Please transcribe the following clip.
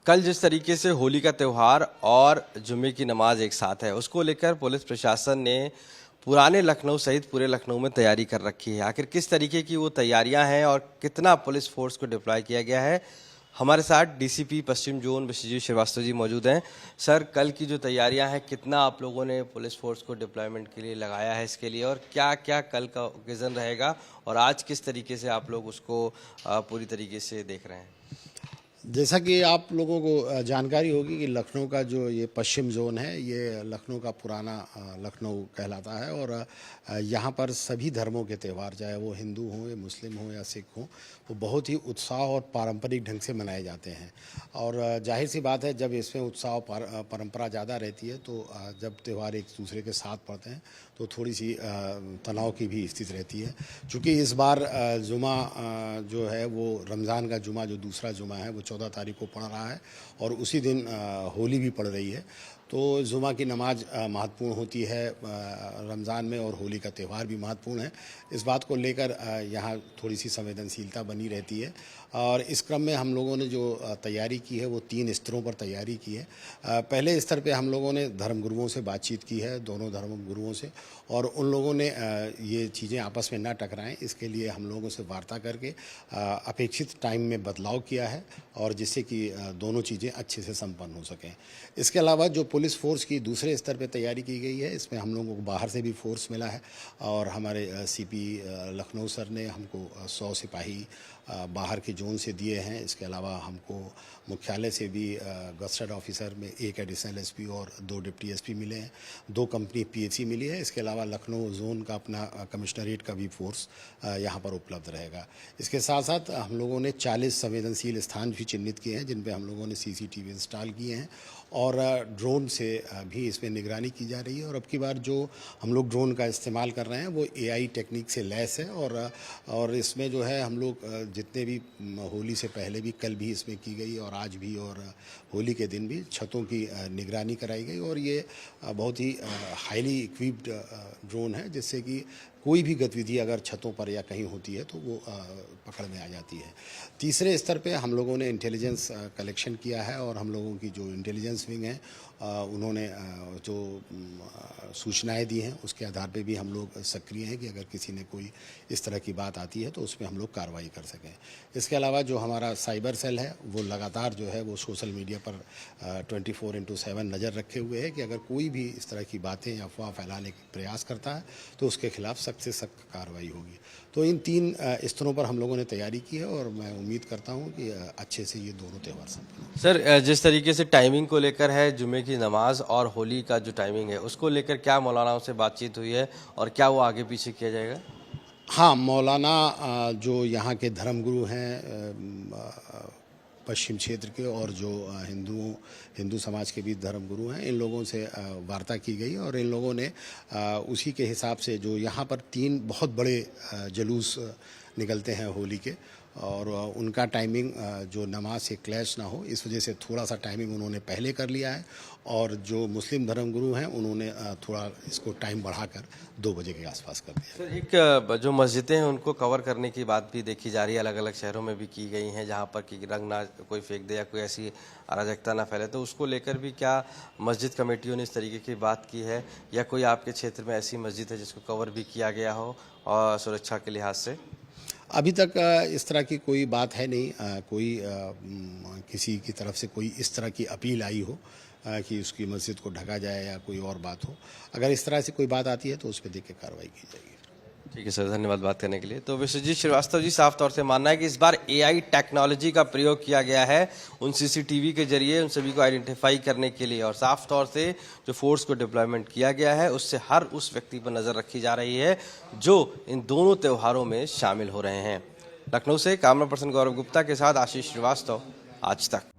कल जिस तरीके से होली का त्यौहार और जुम्मे की नमाज एक साथ है, उसको लेकर पुलिस प्रशासन ने पुराने लखनऊ सहित पूरे लखनऊ में तैयारी कर रखी है। आखिर किस तरीके की वो तैयारियां हैं और कितना पुलिस फोर्स को डिप्लॉय किया गया है, हमारे साथ डीसीपी पश्चिम जोन विश्वजीत श्रीवास्तव जी मौजूद हैं। सर, कल की जो तैयारियां हैं, कितना आप लोगों ने पुलिस फोर्स को डिप्लॉयमेंट के लिए लगाया है इसके लिए, और क्या क्या कल का ओकेजन रहेगा और आज किस तरीके से आप लोग उसको पूरी तरीके से देख रहे हैं? जैसा कि आप लोगों को जानकारी होगी कि लखनऊ का जो ये पश्चिम जोन है, ये लखनऊ का पुराना लखनऊ कहलाता है और यहाँ पर सभी धर्मों के त्यौहार, चाहे वो हिंदू हों या मुस्लिम हों या सिख हों, वो बहुत ही उत्साह और पारंपरिक ढंग से मनाए जाते हैं। और जाहिर सी बात है, जब इसमें उत्साह और परंपरा ज़्यादा रहती है तो जब त्यौहार एक दूसरे के साथ पड़ते हैं तो थोड़ी सी तनाव की भी स्थिति रहती है। चूँकि इस बार जुमा जो है वो रमज़ान का जुमा, जो दूसरा जुमा है, वो 14 तारीख को पड़ रहा है और उसी दिन होली भी पड़ रही है। तो जुमा की नमाज महत्वपूर्ण होती है रमज़ान में और होली का त्यौहार भी महत्वपूर्ण है। इस बात को लेकर यहाँ थोड़ी सी संवेदनशीलता बनी रहती है और इस क्रम में हम लोगों ने जो तैयारी की है वो 3 स्तरों पर तैयारी की है। पहले स्तर पे हम लोगों ने धर्मगुरुओं से बातचीत की है, दोनों धर्मगुरुओं से, और उन लोगों ने ये चीज़ें आपस में ना टकराएं, इसके लिए हम लोगों से वार्ता करके अपेक्षित टाइम में बदलाव किया है और जिससे कि दोनों चीज़ें अच्छे से संपन्न हो सकें। इसके अलावा जो पुलिस फोर्स की दूसरे स्तर पे तैयारी की गई है, इसमें हम लोगों को बाहर से भी फोर्स मिला है और हमारे सीपी लखनऊ सर ने हमको 100 सिपाही बाहर के जोन से दिए हैं। इसके अलावा हमको मुख्यालय से भी गस्टेड ऑफिसर में 1 एडिशनल एसपी और 2 डिप्टी एसपी मिले हैं, 2 कंपनी पीएसी मिली है। इसके अलावा लखनऊ जोन का अपना कमिश्नरेट का भी फोर्स यहाँ पर उपलब्ध रहेगा। इसके साथ साथ हम लोगों ने 40 संवेदनशील स्थान भी चिन्हित किए हैं जिन पे हम लोगों ने सीसीटीवी इंस्टॉल किए हैं और ड्रोन से भी इसमें निगरानी की जा रही है। और अब की बार जो हम लोग ड्रोन का इस्तेमाल कर रहे हैं वो एआई टेक्निक से लैस है और इसमें जो है हम लोग जितने भी होली से पहले भी, कल भी इसमें की गई और आज भी और होली के दिन भी छतों की निगरानी कराई गई और ये बहुत ही हाईली इक्विप्ड ड्रोन है जिससे कि कोई भी गतिविधि अगर छतों पर या कहीं होती है तो वो पकड़ में आ जाती है। तीसरे स्तर पे हम लोगों ने इंटेलिजेंस कलेक्शन किया है और हम लोगों की जो इंटेलिजेंस विंग है उन्होंने जो सूचनाएं दी हैं उसके आधार पे भी हम लोग सक्रिय हैं कि अगर किसी ने कोई इस तरह की बात आती है तो उसमें हम लोग कार्रवाई कर सकें। इसके अलावा जो हमारा साइबर सेल है वो लगातार जो है वो सोशल मीडिया पर 24/7 नज़र रखे हुए है कि अगर कोई भी इस तरह की बातें या अफवाह फैलाने का प्रयास करता है तो उसके खिलाफ सख्त से सख्त कार्रवाई होगी। तो इन 3 स्तरों पर हम लोगों ने तैयारी की है और मैं उम्मीद करता हूँ कि अच्छे से ये दोनों त्यौहार संपन्न हों। सर, जिस तरीके से टाइमिंग को लेकर है, जुम्मे की नमाज और होली का जो टाइमिंग है, उसको लेकर क्या मौलानाओं से बातचीत हुई है और क्या वो आगे पीछे किया जाएगा? हाँ, मौलाना जो यहाँ के धर्मगुरु हैं पश्चिम क्षेत्र के और जो हिंदू समाज के भी धर्मगुरु हैं, इन लोगों से वार्ता की गई और इन लोगों ने उसी के हिसाब से जो यहाँ पर 3 बहुत बड़े जुलूस निकलते हैं होली के और उनका टाइमिंग जो नमाज से क्लैश ना हो, इस वजह से थोड़ा सा टाइमिंग उन्होंने पहले कर लिया है और जो मुस्लिम धर्मगुरु हैं उन्होंने थोड़ा इसको टाइम बढ़ाकर 2 बजे के आसपास कर दिया। सर, एक जो मस्जिदें हैं उनको कवर करने की बात भी देखी जा रही है, अलग अलग शहरों में भी की गई हैं जहां पर कि रंग ना कोई फेंक दे या कोई ऐसी अराजकता ना फैले, तो उसको लेकर भी क्या मस्जिद कमेटियों ने इस तरीके की बात की है या कोई आपके क्षेत्र में ऐसी मस्जिद है जिसको कवर भी किया गया हो और सुरक्षा के लिहाज से? अभी तक इस तरह की कोई बात है नहीं, कोई किसी की तरफ से कोई इस तरह की अपील आई हो कि उसकी मस्जिद को ढका जाए या कोई और बात हो। अगर इस तरह से कोई बात आती है तो उस पर देख के कार्रवाई की जाएगी। ठीक है सर, धन्यवाद बात करने के लिए। तो विश्वजीत श्रीवास्तव जी साफ तौर से मानना है कि इस बार एआई टेक्नोलॉजी का प्रयोग किया गया है उन सीसीटीवी के जरिए उन सभी को आइडेंटिफाई करने के लिए, और साफ तौर से जो फोर्स को डिप्लॉयमेंट किया गया है उससे हर उस व्यक्ति पर नजर रखी जा रही है जो इन दोनों त्योहारों में शामिल हो रहे हैं। लखनऊ से कैमरा पर्सन गौरव गुप्ता के साथ आशीष श्रीवास्तव, आज तक।